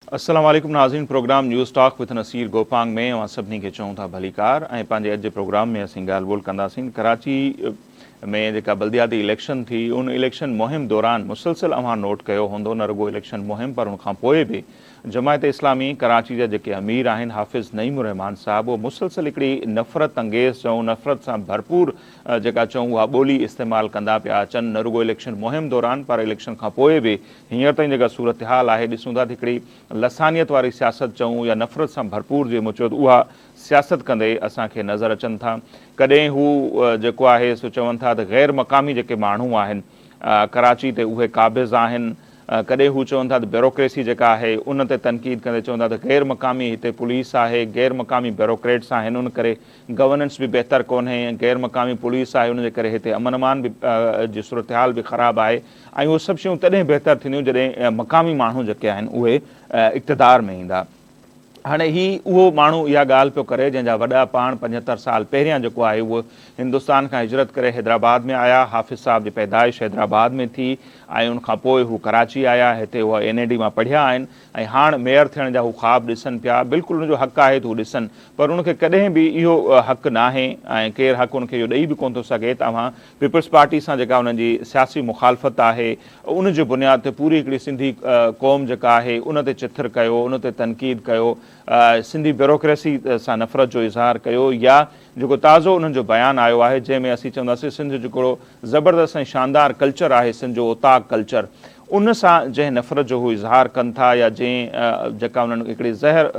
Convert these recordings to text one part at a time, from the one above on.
अस्सलाम वालेकुम नाज़रीन। Programme news talk with Naseer Gopang में अवां सभिनी खे चऊं था भलीकार ऐं पंहिंजे अॼु जे प्रोग्राम में असीं ॻाल्हि ॿोल कंदासीं कराची में जेका बल्दियाती इलेक्शन थी उन इलेक्शन मुहिम दौरान मुसलसिल अवां नोट कयो हूंदो, न रुगो इलेक्शन मुहिम पर उनखां पोइ बि जमायत इस्लामी कराची जा जेके अमीर आहिनि हाफ़िज़ नईमुर रहमान साहब, उहो मुसलसिल हिकिड़ी नफ़रत अंगेज़ चऊं, नफ़रत सां भरपूर जेका चऊं उहा ॿोली इस्तेमालु कंदा पिया अचनि, न रुगो इलेक्शन मुहिम दौरान पर इलेक्शन खां पोइ बि हींअर ताईं जेका सूरत हाल आहे ॾिसूं था त हिकिड़ी लसानियत वारी सियासत चऊं या नफ़रत सां भरपूर जे मुचो उहा सियासत कंदे असांखे नज़र अचनि था। कॾहिं हू जेको आहे सो चवनि था त ग़ैर मक़ामी जेके माण्हू आहिनि कराची ते उहे क़ाबिज़ आहिनि, कॾहिं हू चवनि था त ब्यूरोक्रेसी जेका आहे उन ते तनक़ीद कंदे चवंदा त ग़ैर मक़ामी हिते पुलिस आहे, ग़ैर मक़ामी ब्यूरोक्रेट्स आहिनि, उन करे गवर्नेंस बि बहितर कोन्हे, ग़ैर मक़ामी पुलिस आहे उनजे करे हिते अमन अमान बि जी सूरत हाल बि ख़राबु आहे ऐं उहे सभु शयूं तॾहिं बहितर थींदियूं जॾहिं मक़ामी माण्हू जेके आहिनि उहे इक़्तिदार में ईंदा। हाणे ही उहो माण्हू इहा ॻाल्हि पियो करे जंहिंजा वॾा पाण 75 साल पहिरियां जेको आहे उहो हिंदुस्तान खां हिजरत करे हैदराबाद में आया, हाफ़िज़ साहब जी पैदाइश हैदराबाद में थी ऐं उनखां पोइ हू कराची आया, हिते उहा NAD मां पढ़िया आहिनि ऐं हाणे मेयर थियण जा हू ख़्वाब ॾिसनि पिया। बिल्कुलु उनजो हक़ु आहे त हू ॾिसनि, पर उनखे कॾहिं बि इहो हक़ु नाहे ऐं केरु हक़ु उनखे इहो ॾेई बि कोन थो सघे। तव्हां पीपल्स पार्टी सां जेका उन्हनि जी सियासी मुखालफ़त आहे उन जे बुनियाद ते पूरी हिकिड़ी सिंधी क़ौम जेका आहे उन ते चिथर कयो, उन ते तनक़ीद कयो, सिंधी ब्यूरोक्रेसी सां नफ़रत जो इज़हार कयो, या जेको ताज़ो उन्हनि जो बयानु आयो आहे जंहिंमें असीं चवंदासीं सिंध जो हिकिड़ो ज़बरदस्त ऐं शानदार कल्चर आहे, सिंध जो ओताक कल्चर, उन सां जंहिं नफ़रत जो हू इज़हार कनि था या जंहिं जेका उन्हनि हिकिड़ी ज़हर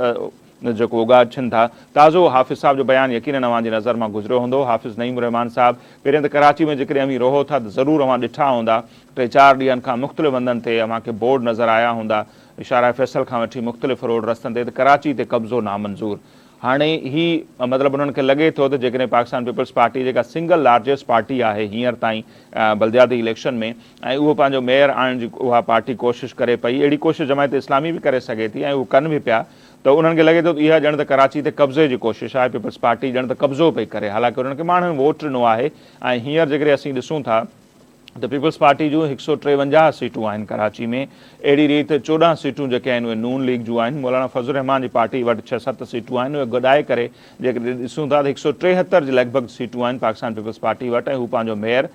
जेको उगाछनि था। ताज़ो हाफ़िज़ साहब जो बयानु यकीनन अव्हां जी नज़र मां गुज़रियो हूंदो। हाफ़िज़ नईमुर रहमान साहब पहिरियों त कराची में जेकॾहिं अमीं रहो था त ज़रूरु अव्हां ॾिठा हूंदा, 3-4 ॾींहंनि खां मुख़्तलिफ़ हंधनि ते अव्हांखे बोर्ड नज़र आया हूंदा, इशारा फैसल खां वठी मुख़्तलिफ़ रोड रस्तनि ते त कराची ते कब्ज़ो नामंज़ूर। हाणे ही मतिलबु उन्हनि खे लॻे थो त जेकॾहिं पाकिस्तान पीपल्स पार्टी जेका सिंगल लार्जेस्ट पार्टी आहे हींअर ताईं बल्दियाती इलेक्शन में, ऐं उहो पंहिंजो मेयर आणण जी उहा पार्टी कोशिशि करे पई, अहिड़ी कोशिशि जमायत इस्लामी बि करे सघे थी ऐं उहो कनि बि पिया, त उन्हनि खे लॻे थो त इहा ॼण त कराची ते कब्ज़े जी कोशिशि आहे, पीपल्स पार्टी ॼण त कब्ज़ो पई करे, हालांकि उन्हनि खे माण्हुनि वोट ॾिनो आहे। ऐं हींअर जेकॾहिं असीं ॾिसूं था त पीपल्स पार्टी जूं 153 सीटूं आहिनि कराची में, अहिड़ी रीति 14 सीटूं जेके आहिनि उहे नून लीग जूं आहिनि, मौलाना फज़लुर रहमान जी पार्टी वटि 6-7 सीटूं आहिनि, उहे गॾाए करे जेकॾहिं ॾिसूं था त 173 जे लॻभॻि सीटूं आहिनि पाकिस्तान पीपल्स पार्टी वटि, ऐं हू पंहिंजो मेयर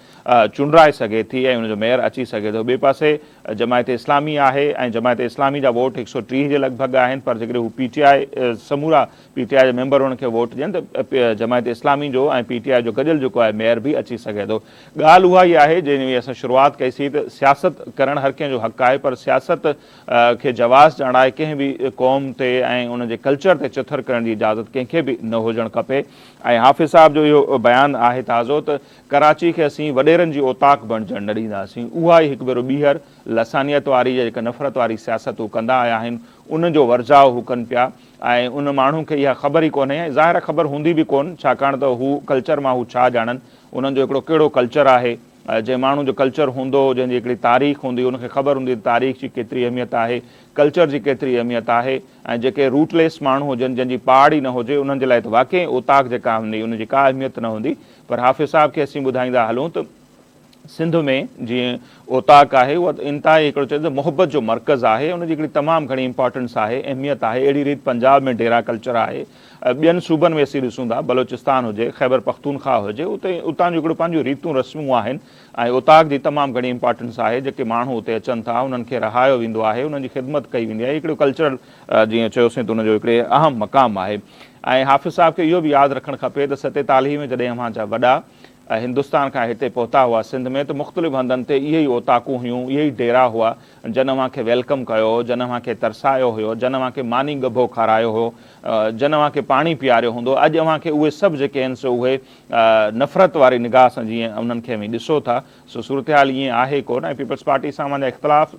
चूंडाए सघे थी ऐं हुनजो मेयर अची सघे थो। ॿिए पासे जमायत इस्लामी आहे ऐं जमायत इस्लामी जा वोट 130 जे लॻभॻि आहिनि, पर जेकॾहिं हू PTI समूरा PTI जा मेंबर हुनखे वोट ॾियनि त जमायत इस्लामी जो ऐं PTI जो गॾियल जेको आहे मेयर बि अची सघे थो। ॻाल्हि उहा ई आहे जंहिं असां शुरूआति कईसीं त सियासत करणु हर कंहिंजो हक़ु आहे, पर सियासत खे जवाज़ ॾियण कंहिं बि क़ौम ते ऐं उनजे कल्चर ते चिथर करण जी इजाज़त कंहिंखे बि न हुजणु खपे। ऐं हाफ़िज़ साहब जो इहो बयानु आहे ताज़ो त कराची खे असीं वॾेरनि जी ओताक बणिजणु न ॾींदासीं। उहा ई हिकु भेरो ॿीहर लसानियत वारी या जेका नफ़रत वारी सियासत हू कंदा आया आहिनि उनजो वर्जाउ हू कनि पिया, ऐं उन माण्हू खे इहा ख़बर ई कोन्हे, ऐं ज़ाहिर ख़बर हूंदी बि कोन, छाकाणि त हू कल्चर मां हू छा ॼाणनि, उन्हनि जो हिकिड़ो कहिड़ो कल्चर आहे। जंहिं माण्हू जो कल्चर हूंदो, जंहिंजी हिकिड़ी तारीख़ हूंदी, उनखे ख़बर हूंदी तारीख़ जी केतिरी अहमियत आहे, कल्चर जी केतिरी अहमियत आहे। ऐं जेके रूटलेस माण्हू हुजनि, जंहिंजी पहाड़ ई न हुजे, उन्हनि जे लाइ त वाक़ई ओताक जेका हूंदी उनजी का अहमियत न हूंदी। पर हाफ़िज़ साहब खे असीं ॿुधाईंदा हलूं त सिंध में जीअं ओताक आहे उहा इंतिहाई हिकिड़ो चए त मुहबत जो मर्कज़ आहे, उनजी हिकिड़ी तमामु घणी इंपॉर्टेंस आहे, अहमियत आहे। अहिड़ी रीति पंजाब में डेरा कल्चर आहे, ॿियनि सूबनि में असीं ॾिसूं था, बलोचिस्तान हुजे, ख़ैबर पख्तूनख्वा हुजे, उते उतां जूं हिकिड़ो पंहिंजूं रीतूं रस्मूं आहिनि ऐं ओताक जी तमामु घणी इंपॉर्टेंस आहे। जेके माण्हू उते अचनि था उन्हनि खे रहायो वेंदो आहे, उन्हनि जी ख़िदमत कई वेंदी आहे, हिकिड़ो कल्चरल जीअं चयोसीं त उनजो हिकिड़े अहम मक़ाम आहे। ऐं हाफ़िज़ साहब खे इहो बि यादि रखणु खपे त 47 में जॾहिं अव्हां जा वॾा हिंदुस्तान खां हिते पहुता हुआ सिंध में, त मुख़्तलिफ़ हंधनि ते इहे ई ओताकूं हुयूं, इहे ई डेरा हुआ, जन अव्हां खे वेलकम कयो, जन अव्हां खे तरसायो हुयो, जन अव्हां खे मानी गभो खारायो हो, जन अव्हां खे पाणी पीआरियो हूंदो। अॼु अव्हां खे उहे सभु जेके आहिनि सो उहे नफ़रत वारी निगाह सां जीअं उन्हनि खे ॾिसो था, सो सूरत हाल ईअं आहे कोन। ऐं पीपल्स पार्टी सां अव्हांजा इख़्तिलाफ़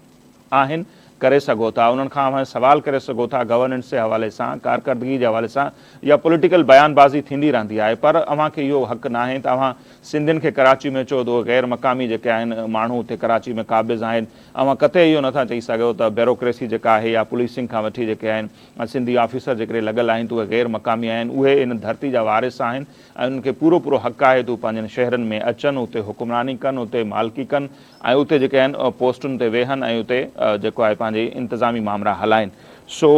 आहिनि, करे सघो था, उन्हनि खां अव्हां सवाल करे सघो था गवर्नेंस जे हवाले सां, कारकर्दगी जे हवाले सां, या पॉलिटिकल बयानबाज़ी थींदी रहंदी आहे, पर अव्हां खे इहो हक़ु नाहे त अव्हां सिंधियुनि खे कराची में चओ त उहे ग़ैर मक़ामी जेके आहिनि माण्हू उते कराची में क़ाबिज़ आहिनि। अव्हां किथे इहो नथा चई सघो त ब्यूरोक्रेसी जेका आहे या पुलिसिंग खां वठी जेके आहिनि सिंधी ऑफिसर जेके लॻल आहिनि त उहे ग़ैर मक़ामी आहिनि, उहे इन धरती जा वारिस आहिनि ऐं उन्हनि खे पूरो पूरो हक़ु आहे त उहे पंहिंजनि शहरनि में अचनि, उते हुकुमरानी कनि, उते मालिकी कनि ऐं उते जेके आहिनि पोस्टुनि ते वेहनि ऐं उते जेको आहे पंहिंजे पंहिंजे इंतिज़ामी मामला हलाइनि। सो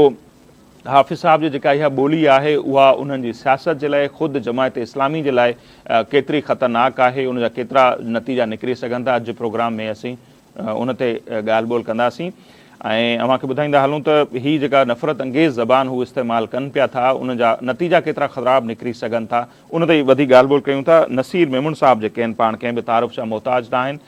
हाफ़िज़ साहब जी जेका इहा ॿोली आहे उहा उन्हनि जी सियासत जे लाइ, ख़ुदि जमायत इस्लामी जे लाइ केतिरी ख़तरनाक आहे, उन जा केतिरा नतीजा निकिरी सघनि था। अॼु जे प्रोग्राम में असीं उन ते ॻाल्हि ॿोल कंदासीं ऐं अव्हांखे ॿुधाईंदा हलूं त हीअ जेका नफ़रत अंगेज़ ज़बान हू इस्तेमालु कनि पिया था, उन जा नतीजा केतिरा ख़राब निकिरी सघनि था, उन ते वधीक ॻाल्हि ॿोल कयूं था। नसीर मेमुन साहब जेके आहिनि, पाण कंहिं बि तारुफ़ जा मोहताज न आहिनि,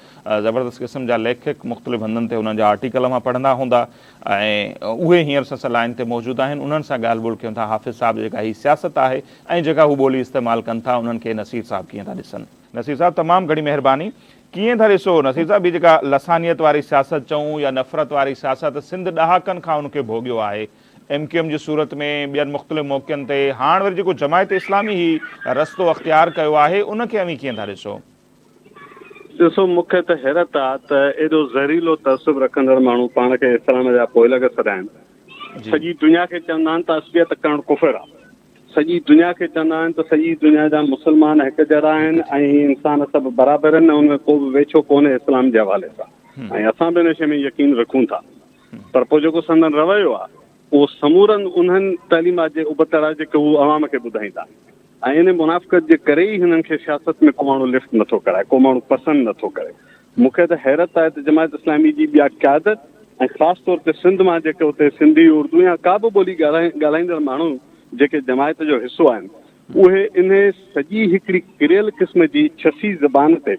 ज़बरदस्त क़िस्म जा लेखक, मुख़्तलिफ़ हंधनि ते उन्हनि जा आर्टिकल मां पढ़ंदा हूंदा ऐं उहे हींअर सस लाइन ते मौजूदु आहिनि। उन्हनि सां ॻाल्हि ॿोल कयूं था। हाफ़िज़ साहब जेका हीअ सियासत आहे ऐं जेका हू ॿोली इस्तेमालु कनि था, उन्हनि खे नसीर साहब कीअं था ॾिसनि। नसीर साहब, तमामु घणी महिरबानी। कीअं था ॾिसो नसीर साहब, हीअ जेका लसानियत वारी सियासत चऊं या नफ़रत वारी सियासत सिंध ॾहाकनि खां उनखे भोॻियो आहे, MQM जी सूरत में, ॿियनि मुख़्तलिफ़ मौक़नि ते, हाणे वरी जेको जमायत इस्लामी ही रस्तो अख़्तियार कयो आहे, उनखे अवी कीअं था ॾिसो? ॾिसो, मूंखे त हैरत आहे त एॾो ज़हरीलो तसुब रखंदड़ माण्हू पाण खे इस्लाम जा पोइलग सॾा आहिनि। सॼी दुनिया खे चवंदा आहिनि त असलियत करणु कुफ़र आहे। सॼी दुनिया खे चवंदा आहिनि त सॼी दुनिया जा मुस्लमान हिकु जहिड़ा आहिनि ऐं इंसान सभु बराबरि आहिनि, उनमें को बि वेछो कोन्हे इस्लाम जे हवाले सां, ऐं असां बि इन शइ में यकीन रखूं था। पर पोइ जेको संदन रवैयो आहे उहो समूरनि उन्हनि तइलीमात जे उबतड़ आहे जेके हू अवाम खे ॿुधाईंदा। ऐं इन मुनाफ़िक़त जे करे ई हिननि खे सियासत में को माण्हू लिफ्ट नथो कराए, को माण्हू पसंदि नथो करे। मूंखे त हैरत आहे त जमायत इस्लामी जी ॿिया क़यादत ऐं ख़ासि तौर ते सिंध मां जेके उते सिंधी, उर्दू या का बि ॿोली ॻाल्हाईंदड़ माण्हू जेके जमायत जो हिसो आहिनि, उहे इन सॼी हिकिड़ी किरियल क़िस्म जी छसी ज़बान ते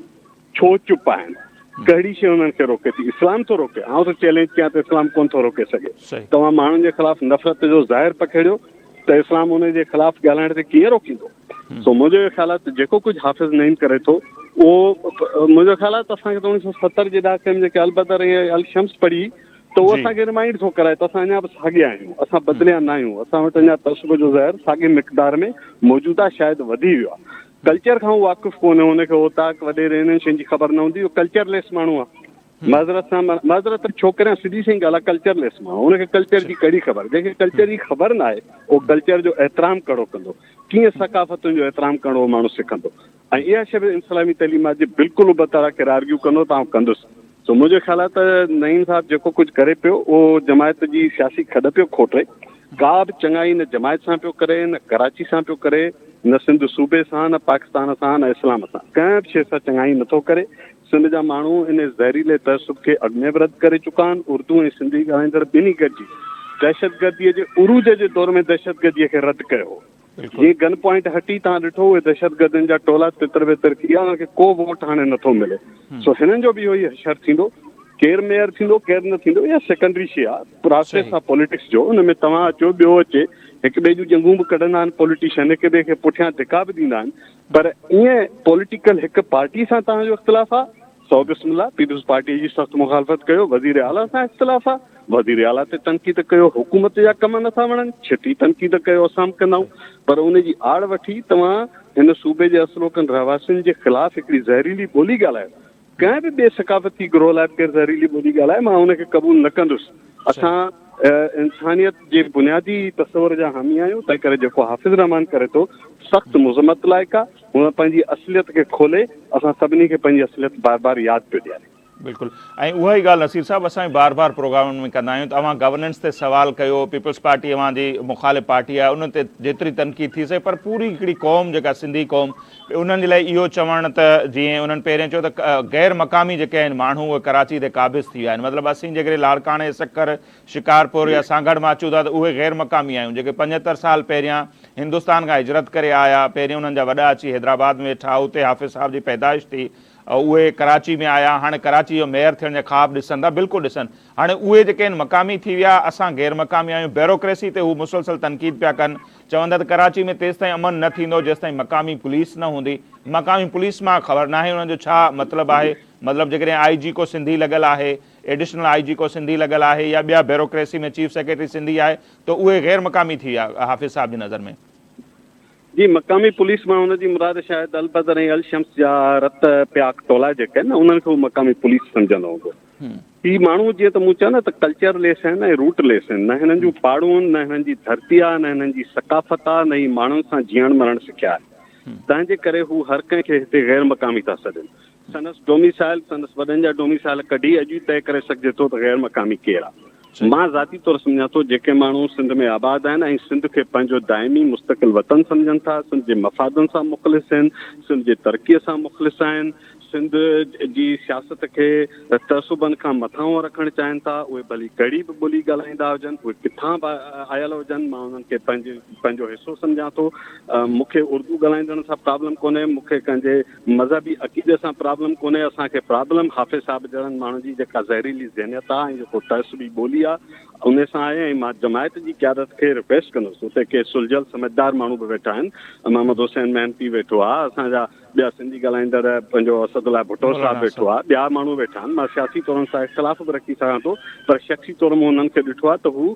छो चुप आहिनि। कहिड़ी शइ उन्हनि खे रोके थी? इस्लाम थो रोके? आउं त चैलेंज कयां त इस्लाम कोन थो रोके सघे। तव्हां माण्हुनि जे ख़िलाफ़ नफ़रत जो ज़ाहिर पखेड़ियो त इस्लाम उन जे ख़िलाफ़ ॻाल्हाइण ते कीअं रोकींदो? सो मुंहिंजो ख़्याल आहे त जेको कुझु हाफ़िज़ नईम करे थो उहो मुंहिंजो ख़्याल आहे त असांखे त 1970 जे ॾहाके में जेके अलबदर ऐं अलशम्स पढ़ी त उहो असांखे रिमाइंड थो कराए त असां अञा बि साॻिया आहियूं, असां बदिलिया न आहियूं। असां वटि अञा तसुब जो ज़हर साॻी मिक़दार में मौजूदु आहे, शायदि वधी वियो आहे। कल्चर खां उहो वाक़ुफ़ु कोन्हे, हुनखे ओताक वॾेरे इन्हनि शयुनि जी ख़बर न हूंदी, उहो कल्चरलेस माण्हू आहे। माज़रत छोकिरियां सिधी सही ॻाल्हि आहे, कल्चरलेस माण्हू, हुनखे कल्चर जी कहिड़ी ख़बर? जंहिंखे कल्चर जी ख़बर न आहे उहो कल्चर जो एतिराम कहिड़ो कंदो, कीअं सकाफ़तुनि जो एतिराम करणो माण्हू सिखंदो? ऐं इहा शइ बि इस्लामी तइलीमात जी बिल्कुलु उबतड़ आहे, केरु आर्ग्यू कंदो त आउं कंदुसि। सो मुंहिंजो ख़्याल आहे त नईम साहब जेको कुझु करे पियो उहो जमायत जी सियासी खॾ पियो खोटे। का बि चङाई न जमायत सां पियो करे, न कराची सां पियो करे, न सिंध सूबे सां, न पाकिस्तान सां, न इस्लाम सां, कंहिं बि शइ सां चङाई नथो करे। सिंध जा माण्हू इन ज़हरीले तसुब खे अॻु में बि रद्द करे चुका आहिनि। उर्दू ऐं सिंधी ॻाल्हाईंदड़ ॿिन्ही गॾिजी दहशतगर्दीअ जे उरूज जे दौर में दहशतगर्दीअ खे रद्द कयो हो। जीअं गन पॉइंट हटी तव्हां ॾिठो, उहे दहशतगर्दनि जा टोला तितर बितर थी विया, हुनखे को वोट हाणे नथो मिले। सो हिननि जो बि इहो ई हशर थींदो, केरु मेयर थींदो केरु न थींदो, इहा सेकेंडरी शइ आहे, प्रोसेस आहे पॉलिटिक्स जो। हुन में तव्हां अचो, ॿियो अचे, हिक ॿिए जूं जंगूं बि कढंदा आहिनि पॉलिटिशियन, हिक ॿिए खे पुठियां धिका बि ॾींदा आहिनि। पर ईअं पॉलिटिकल हिकु पार्टी सां तव्हांजो इख़्तिलाफ़ आहे, सौ बिस्मिल्लाह, पीपुल्स पार्टी जी सख़्तु मुखालफ़त कयो। वज़ीर आला सां इख़्तिलाफ़ आहे, वज़ीर आला ते तनक़ीद कयो। हुकूमत जा कम नथा वणनि, छिटी तनक़ीद कयो, असां बि कंदाऊं। पर उन जी आड़ वठी तव्हां हिन सूबे जे असलोकनि रहवासियुनि जे ख़िलाफ़ हिकिड़ी ज़हरीली ॿोली ॻाल्हायो। कंहिं बि ॿिए सकाफ़ती ग्रोह लाइ केरु ज़हरीली ॿोली ॻाल्हाए, मां हुनखे क़बूल न कंदुसि। असां इंसानियत जे बुनियादी तसवर जा हामी आहियूं, तंहिं करे जेको हाफ़िज़ रहमान करे थो सख़्तु मुज़मत लाइक़ु आहे। हुन पंहिंजी असलियत खे खोले असां सभिनी खे पंहिंजी असलियत बार बार यादि पियो ॾियारे। बिल्कुलु, ऐं उहा ई ॻाल्हि नसीर साहब असां बार बार प्रोग्रामनि में कंदा आहियूं। तव्हां गवर्नेंस ते सवाल कयो, पीपल्स पार्टी अव्हां जी मुख़ालिफ़ पार्टी आहे, उन ते जेतिरी तनक़ीद थी सघे, पर पूरी हिकिड़ी क़ौम जेका सिंधी क़ौम, उन्हनि जे लाइ इहो चवणु त जीअं उन्हनि पहिरियों चयो त गैर मक़ामी जेके आहिनि माण्हू उहे कराची ते क़ाबिज़ थी विया आहिनि। मतिलबु असीं जेके लाड़काणे, सक्कर, शिकारपुर या सागड़ मां अचूं था त उहे गैर मक़ामी आहियूं, जेके 75 साल पहिरियां हिंदुस्तान खां हिजरत करे आया, पहिरियों उन्हनि जा वॾा अची हैदराबाद में वेठा, उते हाफ़िज़ साहब जी पैदाइश थी, उहे कराची में आया, हाणे कराची जो मेयर थियण जा ख़्वाब ॾिसनि था, बिल्कुलु ॾिसनि। हाणे उहे जेके आहिनि मक़ामी थी विया, असां गैर मक़ामी आहियूं। ब्यूरोक्रेसी ते हू मुसलसल तनक़ीद पिया कनि, चवंदा त कराची में तेसिताईं अमन न थींदो जेसिताईं मक़ामी पुलिस न हूंदी। मक़ामी पुलिस मां ख़बर न आहे हुननि जो छा मतिलबु आहे। मतिलबु जेकॾहिं IG को सिंधी लॻल आहे, एडिशनल IG को सिंधी लॻल आहे, या ॿिया ब्यूरोक्रेसी में चीफ सेक्रेटरी सिंधी आहे, त उहे गैर मक़ामी थी विया हाफ़िज़ साहब जी नज़र में। जी, मक़ामी पुलिस मां हुनजी मुराद शायदि अलबदर ऐं अलशम्स जा रत प्याक टोला जेके आहिनि न, उन्हनि खे उहो मक़ामी पुलिस सम्झंदो हूंदो। ही माण्हू जीअं त मूं चयो न त कल्चरलेस आहिनि ऐं रूटलेस आहिनि, न हिननि जूं पाड़ूं आहिनि, न हिननि जी धरती आहे, न हिननि जी सकाफ़त आहे, न ही माण्हुनि सां जीअण मरण सिखिया आहे। तंहिंजे करे हू हर कंहिंखे हिते गैर मक़ामी था सॾनि। संदसि डोमिसाइल, संदसि वॾनि जा डोमिसाइल कढी अॼु तय करे सघिजे थो त गैर मक़ामी केरु आहे। मां ज़ाती तौर सम्झां थो जेके माण्हू सिंध में आबाद आहिनि ऐं सिंध खे पंहिंजो दाइमी मुस्तक़िल वतन सम्झनि था, सिंध जे मफ़ादनि सां मुख़लिस आहिनि, सिंध जे तरक़ीअ सां मुख़लिस आहिनि, सिंध जी सियासत खे तसुबनि खां मथां रखणु चाहिनि था, उहे भली कहिड़ी बि ॿोली ॻाल्हाईंदा हुजनि, उहे किथां बि आयल हुजनि, मां उन्हनि खे पंहिंजो हिसो सम्झां थो। मूंखे उर्दू ॻाल्हाईंदड़ सां प्रॉब्लम कोन्हे, मूंखे कंहिंजे मज़हबी अक़ीदे सां प्रॉब्लम कोन्हे। असांखे प्रॉब्लम हाफ़िज़ साहिब जहिड़नि माण्हुनि जी जेका ज़हरीली ज़हनियत आहे ऐं जेको तहसुबी ॿोली आहे उन सां आहे। ऐं मां जमायत जी क़यादत खे रिक्वेस्ट कंदुसि, उते के सुलझल समझदार माण्हू बि वेठा आहिनि, मोहम्मद हुसैन महंती वेठो आहे, असांजा ॿिया सिंधी ॻाल्हाईंदड़ पंहिंजो असदुल्ला भुट्टो साहिबु वेठो आहे, ॿिया माण्हू वेठा आहिनि। मां सियासी तौर सां इख़्तिलाफ़ बि रखी सघां थो, पर शख़्सी तौर में उन्हनि खे ॾिठो आहे त हू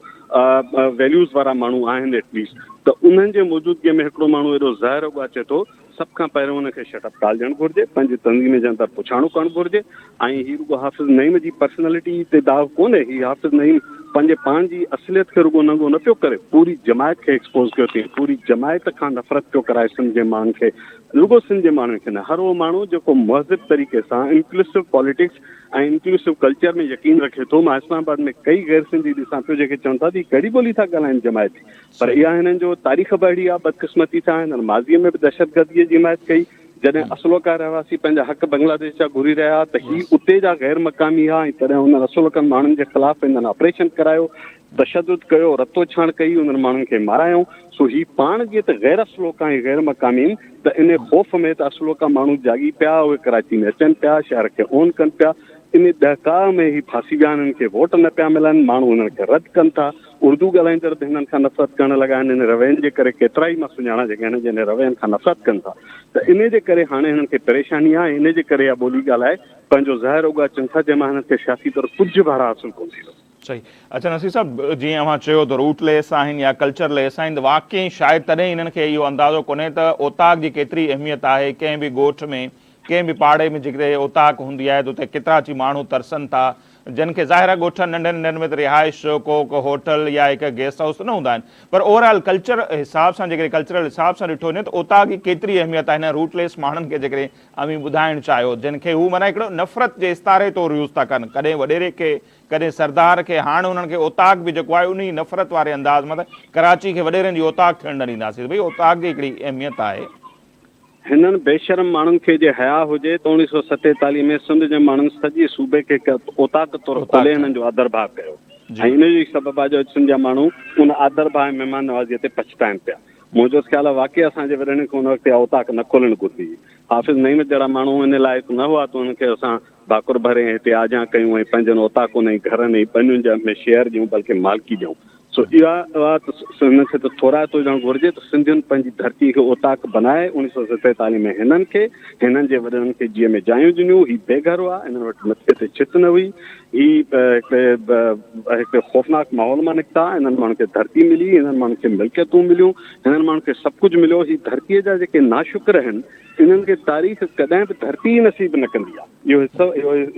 वैल्यूज़ वारा माण्हू आहिनि एटलीस्ट। त उन्हनि जे मौजूदगीअ में हिकिड़ो माण्हू एॾो ज़हर अचे थो, सभ खां पहिरियों हुनखे शटअप ॻाल्हि ॾियणु घुरिजे, पंहिंजी तंज़ीम जे अंदरि पुछाणो करणु घुरिजे। ऐं हीउ रुॻो हाफ़िज़ नईम जी पर्सनैलिटी ते दाव कोन्हे, हीउ हाफ़िज़ नईम पंहिंजे पाण जी असलियत खे रुॻो नंगो न पियो करे, पूरी जमायत खे एक्सपोज़ कयो अथई, पूरी जमायत खां नफ़रत पियो कराए सिंध जे माण्हुनि खे, रुॻो सिंध जे माण्हुनि खे न, हर उहो माण्हू जेको महज़िब तरीक़े सां इंक्लूसिव पॉलिटिक्स ऐं इंक्लूसिव कल्चर में यकीन रखे थो। मां इस्लामाबाद में कई गैर सिंधी ॾिसां पियो जेके चवनि था त कहिड़ी ॿोली था ॻाल्हाइनि जमायती, पर इहा हिननि जो तारीख़ बि अहिड़ी आहे, बदकिस्मती सां हिननि माज़ीअ में बि दहशतगर्दीअ जी हिमायत कई। जॾहिं असुलका रहवासी पंहिंजा हक़ बांग्लादेश जा घुरी रहिया त हीउ उते जा गैर मक़ामी आहे, ऐं तॾहिं हुन असुलकनि माण्हुनि जे ख़िलाफ़ हिननि ऑपरेशन करायो, तशदुद कयो, रतो छाण कई, उन्हनि माण्हुनि खे मारायूं। सो हीउ पाण जीअं त गैर असुलोका ऐं गैर मक़ामी आहिनि, त इन ख़ौफ़ में त असुलोका माण्हू जागी पिया, उहे कराची में अचनि पिया, शहर खे ओन कनि पिया। इन ॾहका में ही फांसी विया आहिनि, हिननि खे वोट न पिया मिलनि, माण्हू हिननि खे रद्द कनि था। उर्दू ॻाल्हाईंदड़ बि हिननि खां नफ़रत करणु लॻा आहिनि, हिन रवैनि जे करे केतिरा ई मां सुञाणा जेके हिन जे रवैनि खां नफ़रत कनि था। त इन जे करे हाणे हिननि खे परेशानी आहे, इन जे करे इहा ॿोली ॻाल्हाए पंहिंजो ज़हर उगा अचनि था, जंहिंमां हिननि खे सियासी तौर कुझु बि हासिलु कोन थींदो। सही। अच्छा नसीर साहब, जीअं अव्हां चयो त रूट लेस आहिनि या कल्चर लेस आहिनि, त वाकई शायदि तॾहिं हिननि खे इहो अंदाज़ो कोन्हे त ओताक जी केतिरी अहमियत आहे। कंहिं बि ॻोठ में, कंहिं बि पाड़े में जिते ओताक हूंदी आहे त उते केतिरा अची माण्हू तरसनि था, जिन खे ज़ाहिर आहे ॻोठनि नंढनि नंढनि में त रिहाइश को होटल या हिकु गेस्ट हाउस न हूंदा आहिनि, पर ओवरऑल कल्चर हिसाब सां जेकॾहिं कल्चरल हिसाब सां ॾिठो वञे त ओताक जी केतिरी अहमियत आहे हिन रूटलेस माण्हुनि खे जेकॾहिं अमी ॿुधाइणु चाहियो, जिन खे हू माना हिकिड़ो नफ़रत जे इस्तारे तौरु यूज़ था कनि, कॾहिं वॾेरे खे, कॾहिं सरदार खे, हाणे उन्हनि खे ओताक बि जेको आहे उन नफ़रत वारे अंदाज़ में कराची खे वॾेरनि जी ओताक थियणु न ॾींदासीं। भई ओताक जी हिकिड़ी अहमियत आहे। हिननि बेशरम माण्हुनि खे जे हया हुजे त 1947 में सिंध जे माण्हुनि सॼे सूबे खे ओताक तौरु खोले हिननि जो आदर भाव कयो, ऐं इन जो सबबु आहे जो सिंध जा माण्हू उन आदर भाव ऐं महिमान नवाज़ीअ ते पछताइनि पिया। मुंहिंजो ख़्यालु आहे वाक़ई असांजे वॾनि खे उन वक़्तु ओताक न खोलणु घुरिजे। हाफ़िज़ नईम जहिड़ा माण्हू इन लाइक़ु न हुआ त उन्हनि खे असां भाकुर भरे हिते आजा कयूं ऐं पंहिंजनि ओताकुनि ऐं घरनि ऐं ॿनियुनि में शेयर ॾियूं, बल्कि मालिकी ॾियूं। सो इहा हिन खे त थोराइतो हुजणु घुरिजे त सिंधियुनि पंहिंजी धरती खे ओताक बनाए 1947 में हिननि खे, हिननि जे वॾनि खे जीअं में जायूं ॾिनियूं। हीउ बेघर हुआ, हिननि वटि मथे ते छित न हुई, हिकिड़े ख़ौफ़नाक माहौल मां निकिता, हिननि माण्हुनि खे धरती मिली, हिननि माण्हुनि खे मिल्कियतूं मिलियूं, हिननि माण्हुनि खे सभु कुझु मिलियो। हीअ धरतीअ जा जेके नाशुक्र आहिनि, इन्हनि खे तारीख़ कॾहिं बि धरती ई नसीब न कंदी आहे।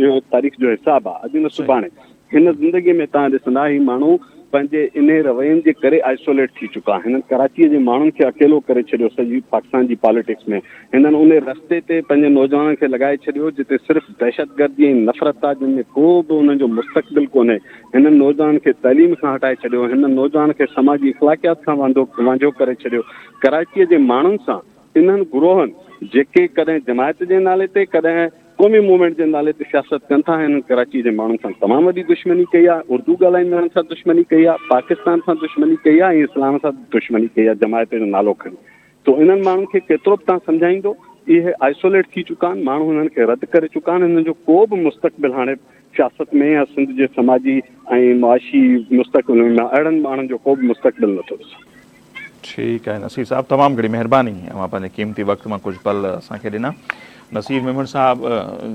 इहो तारीख़ जो हिसाबु आहे, अॼु न सुभाणे। हिन ज़िंदगीअ में तव्हां ॾिसंदा ही माण्हू पंहिंजे इन रवैयनि जे करे आइसोलेट थी चुका। हिननि कराचीअ जे माण्हुनि खे अकेलो करे छॾियो सॼी पाकिस्तान जी पॉलिटिक्स में। हिननि उन रस्ते ते पंहिंजे नौजवाननि खे लॻाए छॾियो जिते सिर्फ़ु दहशतगर्दी ऐं नफ़रत आहे, जिन में को बि उन्हनि जो मुस्तक़बिल कोन्हे। हिननि नौजवाननि खे तइलीम खां हटाए छॾियो, हिननि नौजवान खे समाजी इख़्लाक़ियात खां वांझो करे छॾियो। कराचीअ जे माण्हुनि सां इन्हनि गुरोहनि जेके कॾहिं जमायत जे नाले ते, कॾहिं क़ौमी मूवमेंट जे नाले ते सियासत कनि था, हिननि कराची जे माण्हुनि सां तमामु वॾी दुश्मनी कई आहे। उर्दू ॻाल्हाईंदड़नि सां दुश्मनी कई आहे, पाकिस्तान सां दुश्मनी कई आहे, ऐं इस्लाम सां दुश्मनी कई आहे, जमायत जो नालो खणी। तो इन्हनि माण्हुनि खे केतिरो बि तव्हां सम्झाईंदो, इहे आइसोलेट थी चुका आहिनि, माण्हू हिननि खे रद्द करे चुका आहिनि। हिननि जो को बि मुस्तक़बिल हाणे सियासत में या सिंध जे समाजी ऐं मुआशी मुस्तक़बिल में अहिड़नि माण्हुनि जो को बि मुस्तक़बिल नथो ॾिसो। ठीकु आहे नसीर साहब, तमामु घणी महिरबानी, अव्हां पंहिंजे क़ीमती वक़्त मां कुझु पल असांखे ॾिना। नसीर मेमण साहब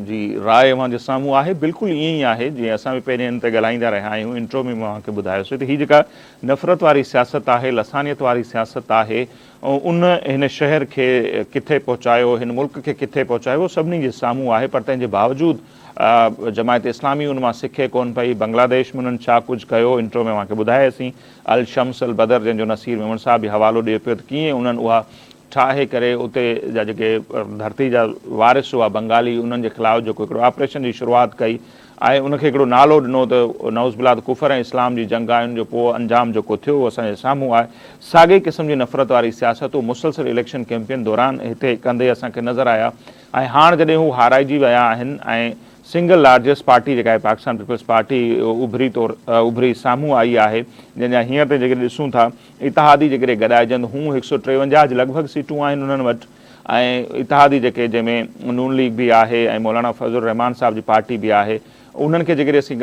जी राय अव्हां जे साम्हूं आहे, बिल्कुलु ईअं ई आहे जीअं असां बि पहिरें हिन ते ॻाल्हाईंदा रहिया आहियूं। इंट्रो में मां तव्हांखे ॿुधायोसीं त हीअ जेका नफ़रत वारी सियासत आहे, लसानियत वारी सियासत आहे, उन हिन शहर खे किथे पहुचायो, हिन मुल्क खे किथे पहुचायो, उहो सभिनी जे साम्हूं आहे। पर तंहिंजे बावजूदि जमायत इस्लामी उन मां सिखे कोन पई। बांग्लादेश में उन्हनि छा कुझु कयो, इंट्रो में मूंखे ॿुधायोसीं। अल शम्स अल बदर जंहिंजो नसीर मेमण साहब बि हवालो ॾिए पियो त कीअं उन्हनि उहा ठाहे करे उते जा जेके धरती जा वारिस हुआ बंगाली, उन्हनि जे ख़िलाफ़ु जेको हिकिड़ो ऑपरेशन जी शुरूआति कई। ऐं उनखे हिकिड़ो नालो ॾिनो त नौज़बिल्ला कुफर ऐं इस्लाम जी जंग आहे, उनजो पोइ अंजाम जेको थियो उहो असांजे साम्हूं आहे। साॻे क़िस्म जी नफ़रत वारी सियासत मुसलसल इलेक्शन कैंपेन दौरान हिते कंदे असांखे नज़र आया। ऐं हाणे जॾहिं हू हाराइजी विया आहिनि ऐं सिंगल लार्जेस्ट पार्टी जेका आहे पाकिस्तान पीपल्स पार्टी उभरी साम्हूं आई आहे, जंहिंजा हींअर ते जेके ॾिसूं था इतिहादी जेकॾहिं गॾाइजनि हू 153 जी लॻभॻि सीटूं आहिनि उन्हनि वटि, ऐं इतिहादी जेके जंहिंमें नून लीग बि आहे ऐं मौलाना फज़लुर रहमान साहब जी पार्टी बि आहे, उन्हनि खे जेकॾहिं असीं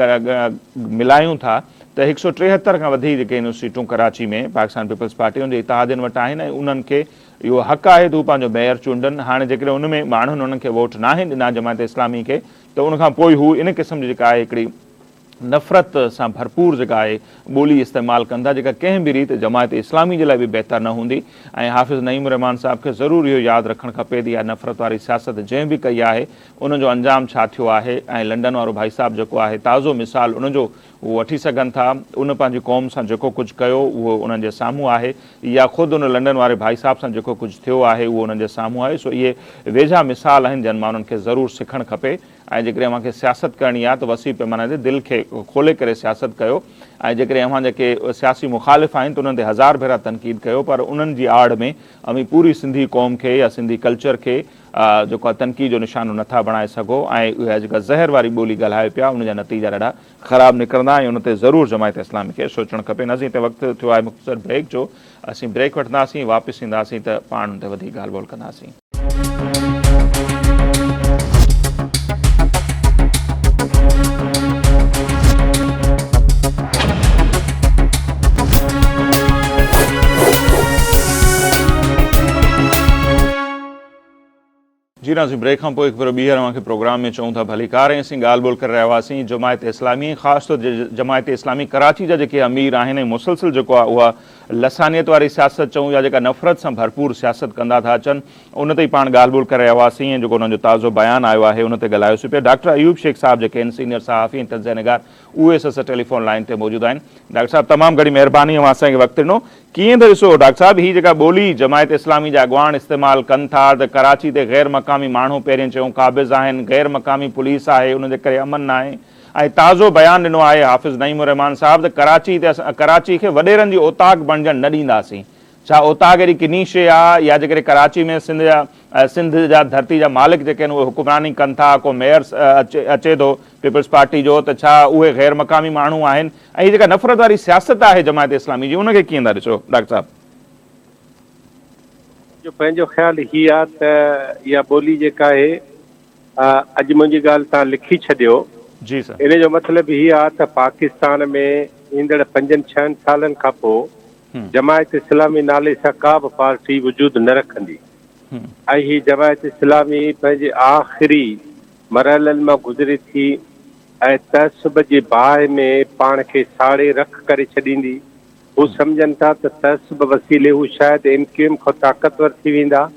मिलायूं था त 173 खां वधीक जेके आहिनि सीटूं कराची में पाकिस्तान पीपल्स पार्टी जे इतिहादियुनि वटि आहिनि ऐं उन्हनि खे इहो हक़ु आहे त हू पंहिंजो मेयर चूंडनि। हाणे जेकॾहिं उन में माण्हुनि उन्हनि खे वोट न आहिनि ॾिना जमायत इस्लामी खे, त उनखां पोइ हू इन क़िस्म जी जेका आहे हिकिड़ी नफ़रत सां भरपूर जेका आहे ॿोली इस्तेमालु कंदा, जेका कंहिं बि रीति जमायत इस्लामी जे लाइ बि बहितर न हूंदी। ऐं हाफ़िज़ नईम रहमान साहब खे ज़रूरु इहो यादि रखणु खपे त इहा नफ़रत वारी सियासत जंहिं बि कई आहे उनजो अंजाम छा थियो आहे। ऐं लंडन वारो भाई साहब जेको आहे ताज़ो मिसाल उनजो उहो वठी सघनि था, उन पंहिंजी क़ौम सां जेको कुझु कयो उहो उन्हनि जे साम्हूं आहे, या ख़ुदि उन लंडन वारे भाई साहब सां जेको कुझु थियो आहे उहो उन्हनि जे साम्हूं आहे। सो इहे वेझा मिसाल आहिनि जंहिं मां उन्हनि खे ज़रूरु सिखणु खपे। ऐं जेकॾहिं अव्हांखे सियासत करणी आहे त वसी पैमाने ते दिलि खे खोले करे सियासत कयो, ऐं जेकॾहिं अव्हां जेके सियासी मुख़ालिफ़ आहिनि त उन्हनि ते हज़ार भेरा तनक़ीद कयो, पर उन्हनि जी आड़ में अमी पूरी सिंधी क़ौम खे या सिंधी कल्चर खे जेको आहे तनक़ीद जो निशानो नथा बणाए सघो। ऐं उहा जेका ज़हर वारी ॿोली ॻाल्हायो पिया उनजा नतीजा ॾाढा ख़राबु निकिरंदा ऐं उन ते ज़रूरु जमायत इस्लामी खे सोचणु खपे। नज़ीं त वक़्तु थियो आहे मुख़्तसर ब्रेक जो, असीं ब्रेक वठंदासीं, वापसि ईंदासीं त पाण हुन ते वधीक ॻाल्हि ॿोल कंदासीं। जी नाज़रीन, ब्रेक खां पोइ हिकु भेरो ॿीहर अव्हांखे प्रोग्राम में चऊं था भलीकार, ऐं असीं ॻाल्हि ॿोल करे रहिया हुआसीं जमायत इस्लामी, ख़ासि तौर ते जमायत इस्लामी कराची जा जेके अमीर आहिनि ऐं मुसलसिल जेको आहे उहा लसानियत वारी सियासत चऊं या जेका नफ़रत सां भरपूर सियासत कंदा था अचनि, उन ते ई पाण ॻाल्हि ॿोल करे रहिया हुआसीं। ऐं जेको उन्हनि जो ताज़ो बयानु आयो आहे उन ते ॻाल्हायोसीं पिया। डॉक्टर अयूब शेख साहब जेके आहिनि सीनियर सहाफ़ी ऐं तज़िया निगार, उहे असां टेलीफोन लाइन ते मौजूदु आहिनि। डॉक्टर साहब, तमामु घणी महिरबानी अव्हां असांखे वक़्तु ॾिनो। कीअं त ॾिसो डॉक्टर साहब, हीअ जेका ॿोली जमायत इस्लामी जा अॻवान इस्तेमालु कनि था त कराची ते ग़ैर मक़ामी माण्हू पहिरियों चयूं क़ाबिज़ आहिनि, ग़ैर मक़ामी पुलिस आहे, उनजे करे अमन न आहे। ऐं ताज़ो बयानु ॾिनो आहे हाफ़िज़ नईम रहमान साहब त कराची खे वॾेरनि जी ओताक बणजणु न ॾींदासीं। छा ओताक अहिड़ी किनी शइ आहे, या जेकॾहिं कराची में सिंध जा धरती जा मालिक जेके आहिनि उहे हुकुमरानी कनि था, को मेयर अचे थो पीपल्स पार्टी जो, त छा उहे ग़ैर मक़ामी माण्हू आहिनि? ऐं हीअ जेका नफ़रत वारी सियासत आहे जमायत इस्लामी जी, उनखे कीअं था ॾिसो डॉक्टर साहब? जो पंहिंजो ख़्यालु हीअ आहे त इहा ॿोली जेका आहे, अॼु मुंहिंजी ॻाल्हि तव्हां लिखी छॾियो। जी सर। इन जो मतिलबु हीअ आहे त पाकिस्तान में ईंदड़ 5-6 सालनि खां पोइ जमायत इस्लामी नाले सां का बि पार्टी वजूद न रखंदी। ऐं हीअ जमायत इस्लामी पंहिंजे आख़िरी मरहलनि मां गुज़रे थी ऐं तहसुब जे बाहि में पाण खे साड़े रख करे छॾींदी। हू सम्झनि था त तहसुब वसीले हू शायदि एमक्यूएम खां ताक़तवर थी वेंदा।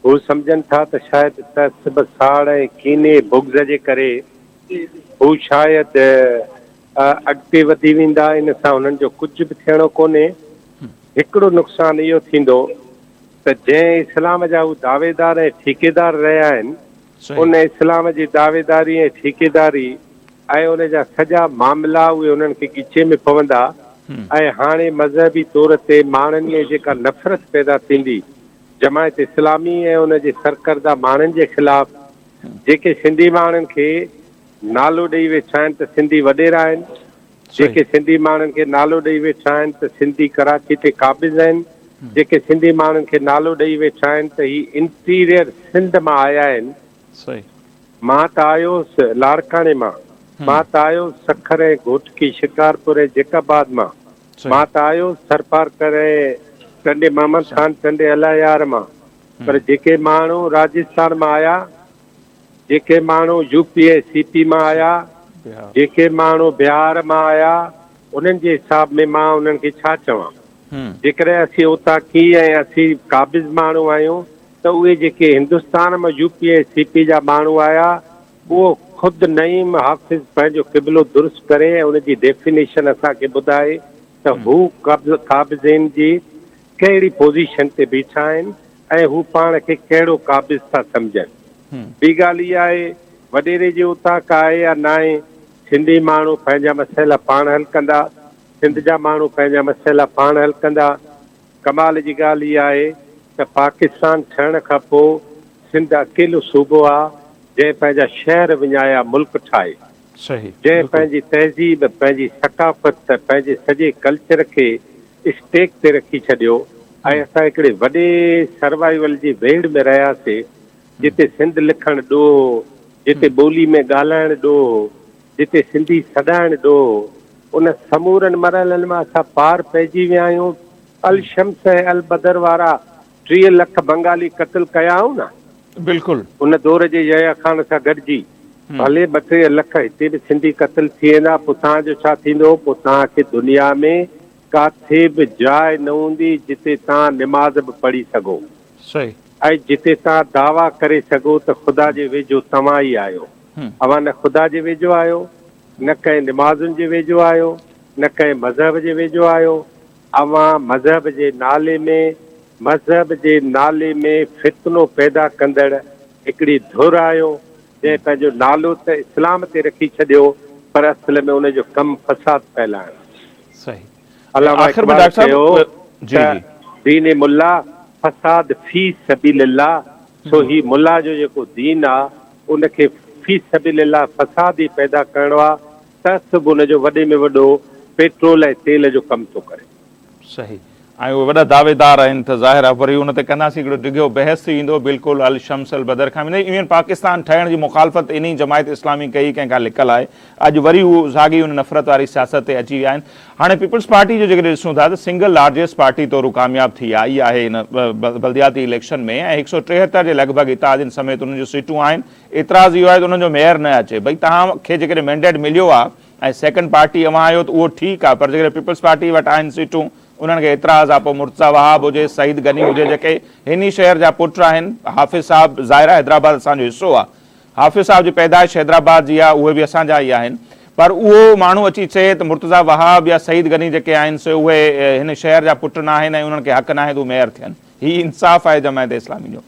हू सम्झनि था त शायदि तहसुब साड़ ऐं कीने बुग़्ज़ जे करे हू शायदि अॻिते वधी वेंदा। इन सां हुननि जो कुझु बि थियणो कोन्हे। हिकिड़ो नुक़सानु इहो थींदो त जंहिं इस्लाम जा हू दावेदार ऐं ठेकेदार रहिया आहिनि, उन इस्लाम जी दावेदारी ऐं ठेकेदारी ऐं उन जा सॼा मामला उहे उन्हनि खे ॻिचे में पवंदा। ऐं हाणे मज़हबी तौर ते माण्हुनि में जेका नफ़रत पैदा थींदी जमायत इस्लामी ऐं उन जे सरकर्दा माण्हुनि जे ख़िलाफ़, जेके सिंधी माण्हुनि खे नालो ॾेई वेठा आहिनि त सिंधी वॾेरा आहिनि, जेके सिंधी माण्हुनि खे नालो ॾेई वेठा आहिनि त सिंधी कराची ते क़ाबिज़ आहिनि, जेके सिंधी माण्हुनि खे नालो ॾेई वेठा आहिनि त ही इंटीरियर सिंध मां आया आहिनि। मां त आयुसि लाड़काणे मां, मां त आयुसि सखर ऐं घोटकी शिकारपुर ऐं जेकाबाद मां, मां त आयुसि सरपारकर ऐं टंडे मोहम्मद ख़ान टंडे अलायार मां। पर जेके माण्हू राजस्थान मां आया, जेके माण्हू यूपी ऐं सीपी मां आया, जेके माण्हू बिहार मां आया, उन्हनि जे हिसाब में मां उन्हनि खे छा चवां? जेकॾहिं असीं ओताकी ऐं असीं क़ाबिज़ माण्हू आहियूं त उहे जेके हिंदुस्तान मां यूपी ऐं सीपी जा माण्हू आया, उहो ख़ुदि नईम हाफ़िज़ पंहिंजो क़िबलो दुरुस्त करे ऐं उनजी डेफिनेशन असांखे ॿुधाए त हू क़ाबिज़नि जी कहिड़ी पोज़ीशन ते बीठा आहिनि ऐं हू पाण खे कहिड़ो क़ाबिज़ था सम्झनि। ॿी ॻाल्हि इहा आहे वॾेरे जी ओताक आहे या न आहे, सिंधी माण्हू पंहिंजा मसइला पाण हल कंदा, सिंध जा माण्हू पंहिंजा मसइला पाण हल कंदा। कमाल जी ॻाल्हि इहा आहे त पाकिस्तान ठहण खां पोइ सिंध अकेलो सूबो आहे जंहिं पंहिंजा शहर विञाया मुल्क ठाहे, सही, जंहिं पंहिंजी तहज़ीब, पंहिंजी सकाफ़त, पंहिंजे सॼे कल्चर खे स्टेक ते रखी छॾियो। ऐं असां हिकिड़े वॾे सर्वाइवल जी वेड़ में रहियासीं जिते सिंध लिखणु ॾोहो, जिते ॿोली में ॻाल्हाइणु ॾोहो, जिते सिंधी सॾाइणु ॾोहो। उन समूरनि मरहलनि मां असां पार पइजी विया आहियूं। अल शम्स ऐं अल बदर वारा 30 लख बंगाली क़त्ल कयाऊं न, बिल्कुलु उन दौर जे यहया ख़ान सां गॾिजी। भले 2-3 लख हिते बि सिंधी क़त्ल थी वेंदा, पोइ तव्हांजो छा थींदो? पोइ तव्हांखे दुनिया में काथे बि जाइ न हूंदी जिते तव्हां निमाज़ बि पढ़ी सघो, सही, ऐं जिते तव्हां दावा करे सघो त ख़ुदा जे वेझो तव्हां ई आहियो। अवां न ख़ुदा जे वेझो आहियो, न कंहिं निमाज़ुनि जे वेझो आहियो, न कंहिं मज़हब जे वेझो आहियो। अवां मज़हब जे नाले में फितनो पैदा कंदड़ हिकिड़ी धुर आहियो जंहिं पंहिंजो नालो त इस्लाम ते रखी छॾियो, पर असल में उनजो कमु फसाद फैलाइणु। सही। अलामा आख़िर में इक़बाल डॉक्टर साहब, चयो जी, त दीन मुल्ला फसाद फी सबीलिल्लाह, सो ही मुल्ला जो जेको दीन आहे उनखे फी सबीलिल्लाह फसाद ई पैदा करिणो आहे, त सभु उनजो वॾे में वॾो पेट्रोल ऐं तेल जो कमु थो करे। सही। ऐं उहे वॾा दावेदार आहिनि त ज़ाहिर आहे वरी उन ते कंदासीं हिकिड़ो डिघो बहस थी ईंदो। बिल्कुलु अल शम्स अल बदर खां इवन पाकिस्तान ठहण जी मुखालफ़त इन ई जमायत इस्लामी कई, कंहिंखां लिकल आहे। अॼु वरी उहो साॻी उन नफ़रत वारी सियासत ते अची विया आहिनि। हाणे पीपल्स पार्टी जो जेकॾहिं ॾिसूं था त सिंगल लार्जेस्ट पार्टी तौरु कामयाबु थी आई आहे इन बल्दियाती इलेक्शन में, ऐं 173 जे लॻभॻि इतादिन समेत उन्हनि जूं सीटूं आहिनि। एतिराज़ इहो आहे त उन्हनि जो मेयर न अचे। भई तव्हांखे जेकॾहिं मैंडेट मिलियो आहे ऐं सेकेंड पार्टी अवां आहियो त उहो ठीकु आहे, पर जेकॾहिं पीपल्स पार्टी वटि आहिनि सीटूं, उन्हनि खे एतिराज़ आहे। पोइ मुर्तज़ा वहाब हुजे, सईद गनी हुजे, जेके हिन शहर जा पुट आहिनि। हाफ़िज़ साहब ज़ाहिर आहे हैदराबाद असांजो हिसो आहे, हाफ़िज़ साहब जी पैदाइश हैदराबाद जी आहे, उहे बि असांजा ई आहिनि। पर उहो माण्हू अची चए त मुर्तज़ा वहाब या सईद गनी जेके आहिनि से उहे हिन शहर जा पुट न आहिनि ऐं उन्हनि खे हक़ न आहे त उहे मेयर थियनि, हीउ इंसाफ़ आहे जमायत इस्लामी जो?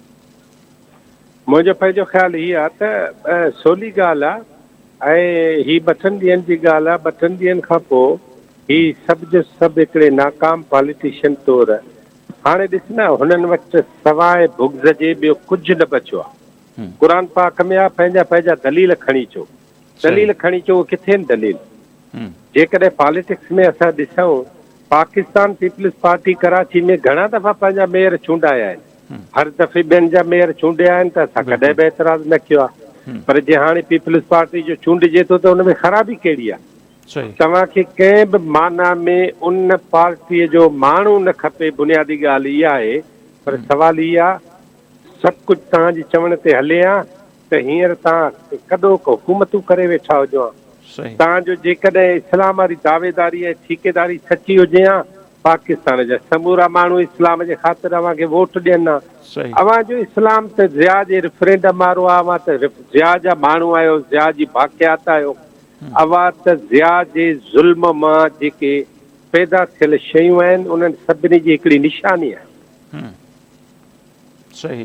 मुंहिंजो पंहिंजो ख़्यालु हीअ आहे त सवली ॻाल्हि आहे, ऐं हीअ 2 ॾींहंनि जी ॻाल्हि आहे। 2 ॾींहंनि खां पोइ ही सभु जो सभु हिकिड़े नाकाम पॉलिटिशियन तौरु हाणे ॾिस न, हुननि वटि सवाइ बुग़्ज़ जे ॿियो कुझु न बचियो आहे। क़ुर पाक में आहे पंहिंजा पंहिंजा दलील खणी अचो, दलील खणी अचो। किथे आहिनि दलील? जेकॾहिं पॉलिटिक्स में असां ॾिसूं, पाकिस्तान पीपल्स पार्टी कराची में घणा दफ़ा पंहिंजा मेयर चूंडाया आहिनि, हर दफ़े ॿियनि जा मेयर चूंडिया आहिनि, त असां कॾहिं बि एतिराज़ न कयो आहे। पर जे हाणे पीपल्स पार्टी जो चूंडिजे थो त हुन में ख़राबी कहिड़ी आहे? तव्हांखे कंहिं बि माना में उन पार्टीअ जो माण्हू न खपे, बुनियादी ॻाल्हि इहा आहे। पर सवाल इहा आहे, सभु कुझु तव्हांजे चवण ते हले हा त हींअर तव्हां कॾो हुकूमतूं करे वेठा हुजो हा। तव्हांजो जेकॾहिं इस्लाम वारी दावेदारी ऐं ठेकेदारी सची हुजे हा, पाकिस्तान जा समूरा माण्हू इस्लाम जे ख़ातिर अव्हांखे वोट ॾियनि हा। अव्हांजो इस्लाम त ज़िया जे रेफरेंडम वारो आहे, अव्हां त ज़िया जा माण्हू आहियो, ज़िया जी बाक़ियात आहियो। अव्हां त ज़िया जे ज़ुल्म मां जेके पैदा थियल शयूं आहिनि उन्हनि सभिनी जी हिकिड़ी निशानी आहे। सही,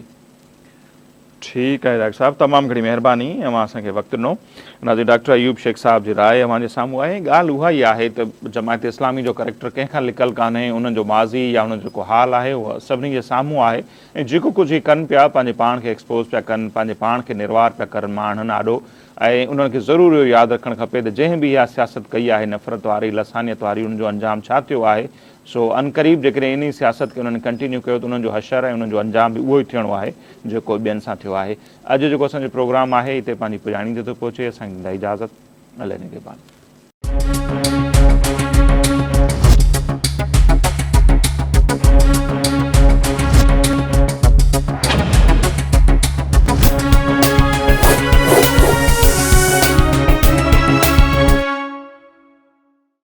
ठीकु आहे डॉक्टर साहब, तमामु घणी महिरबानी अव्हां असांखे वक़्तु ॾिनो। नाज़रीन, डॉक्टर अयूब शेख साहब जी राय अव्हांजे साम्हूं आहे। ॻाल्हि उहा ई आहे त जमायत इस्लामी जो करेक्टर कंहिंखां लिकल कान्हे, उन्हनि जो माज़ी या उन्हनि जो जेको हाल आहे उहा सभिनी जे साम्हूं आहे। ऐं जेको कुझु हीअ कनि पिया, पंहिंजे पाण खे एक्सपोज़ पिया कनि, पंहिंजे पाण खे निर्वार पिया करनि माण्हुनि आॾो। ऐं उन्हनि खे ज़रूरु इहो यादि रखणु खपे त जंहिं बि इहा सियासत कई आहे नफ़रत वारी, लसानियत वारी, उनजो अंजाम छा थियो आहे। सो अनक़रीब जेकॾहिं इन सियासत खे उन्हनि कंटिन्यू कयो त उन्हनि जो हशर ऐं उन्हनि जो अंजाम बि उहो ई थियणो आहे जेको ॿियनि सां थियो आहे। अॼु जेको असांजो प्रोग्राम आहे हिते पंहिंजी पुॼाणी ते थो पहुचे। असांजी इजाज़त, अलाह निगहबान।